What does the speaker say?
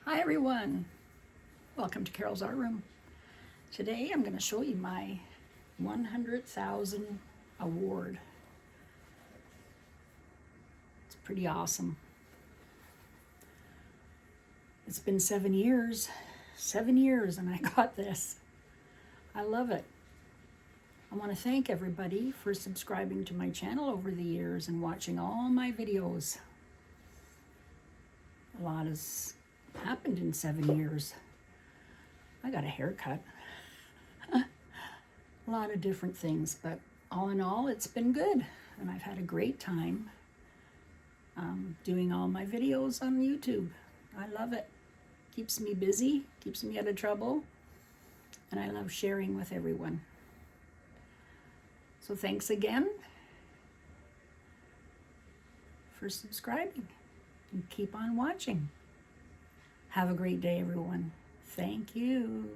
Hi everyone, welcome to Carol's Art Room. Today I'm going to show you my 100,000 award. It's pretty awesome. It's been 7 years, and I got this. I love it. I want to thank everybody for subscribing to my channel over the years and watching all my videos. A lot has happened in 7 years. I got a haircut. A lot of different things, but all in all, it's been good. And I've had a great time doing all my videos on YouTube. I love it. Keeps me busy, keeps me out of trouble, and I love sharing with everyone. So thanks again for subscribing and keep on watching. Have a great day, everyone. Thank you.